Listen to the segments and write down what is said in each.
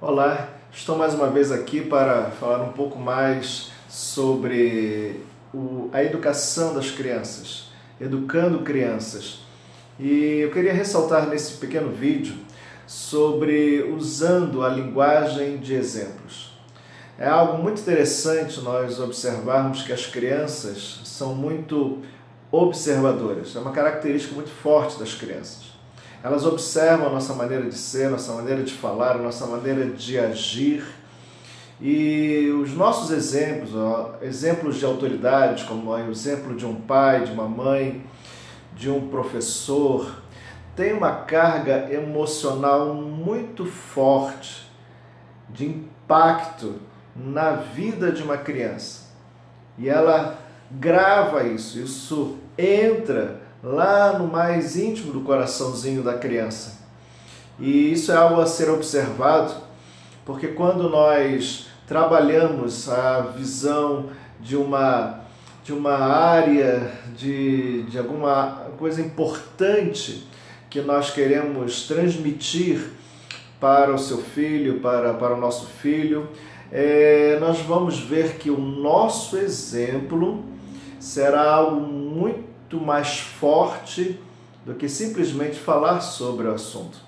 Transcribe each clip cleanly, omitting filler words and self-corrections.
Olá, estou mais uma vez aqui para falar um pouco mais sobre a educação das crianças, educando crianças. E eu queria ressaltar nesse pequeno vídeo sobre usando a linguagem de exemplos. É algo muito interessante nós observarmos que as crianças são muito observadoras, é uma característica muito forte das crianças. Elas observam a nossa maneira de ser, a nossa maneira de falar, a nossa maneira de agir. E os nossos exemplos, exemplos de autoridade, como o exemplo de um pai, de uma mãe, de um professor, tem uma carga emocional muito forte, de impacto na vida de uma criança. E ela grava isso entra lá no mais íntimo do coraçãozinho da criança. E isso é algo a ser observado, porque quando nós trabalhamos a visão de uma área, de alguma coisa importante que nós queremos transmitir para o seu filho, para o nosso filho, nós vamos ver que o nosso exemplo será algo muito mais forte do que simplesmente falar sobre o assunto.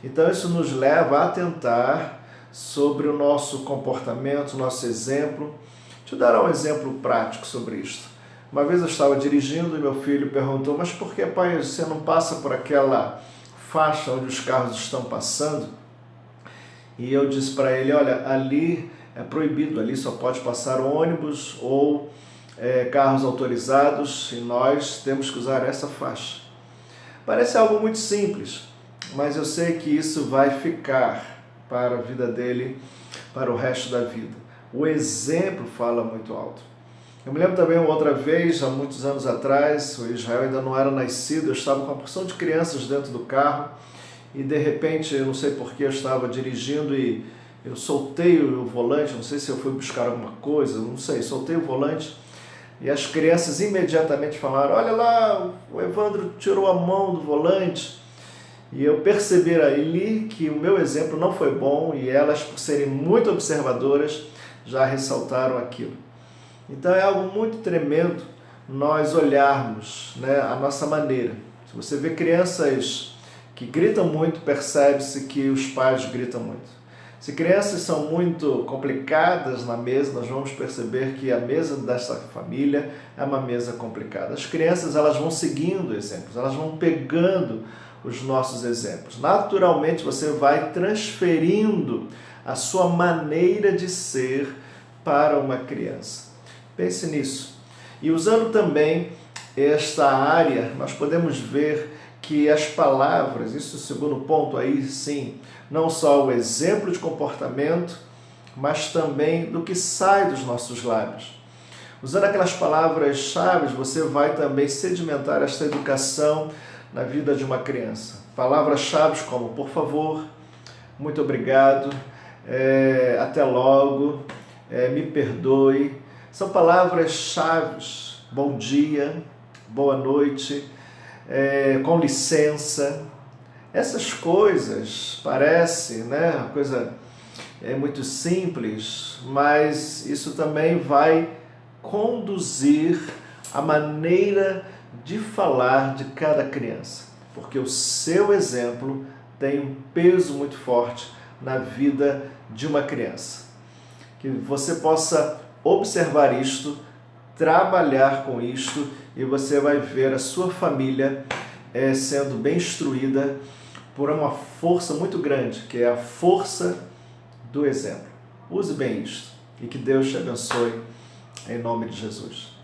Então isso nos leva a atentar sobre o nosso comportamento, o nosso exemplo. Deixa eu dar um exemplo prático sobre isto. Uma vez eu estava dirigindo e meu filho perguntou: mas por que, pai, você não passa por aquela faixa onde os carros estão passando? E eu disse para ele: olha, ali é proibido, ali só pode passar ônibus ou carros autorizados, e nós temos que usar essa faixa. Parece algo muito simples, mas eu sei que isso vai ficar para a vida dele, para o resto da vida. O exemplo fala muito alto. Eu me lembro também uma outra vez, há muitos anos atrás, o Israel ainda não era nascido, eu estava com uma porção de crianças dentro do carro e de repente, eu não sei porquê, eu estava dirigindo e eu soltei o volante, não sei se eu fui buscar alguma coisa, não sei, soltei o volante. E as crianças imediatamente falaram: olha lá, o Evandro tirou a mão do volante. E eu percebi ali que o meu exemplo não foi bom e elas, por serem muito observadoras, já ressaltaram aquilo. Então é algo muito tremendo nós olharmos, a nossa maneira. Se você vê crianças que gritam muito, percebe-se que os pais gritam muito. Se crianças são muito complicadas na mesa, nós vamos perceber que a mesa dessa família é uma mesa complicada. As crianças, elas vão seguindo exemplos, elas vão pegando os nossos exemplos. Naturalmente, você vai transferindo a sua maneira de ser para uma criança. Pense nisso. E usando também esta área, nós podemos ver que as palavras, isso é o segundo ponto aí, sim, não só o exemplo de comportamento, mas também do que sai dos nossos lábios. Usando aquelas palavras-chave, você vai também sedimentar esta educação na vida de uma criança. Palavras-chave como por favor, muito obrigado, até logo, me perdoe. São palavras-chave, bom dia, boa noite, com licença. Essas coisas parecem, uma coisa muito simples, mas isso também vai conduzir a maneira de falar de cada criança, porque o seu exemplo tem um peso muito forte na vida de uma criança. Que você possa observar isto, trabalhar com isto, e você vai ver a sua família sendo bem instruída por uma força muito grande, que é a força do exemplo. Use bem isto e que Deus te abençoe em nome de Jesus.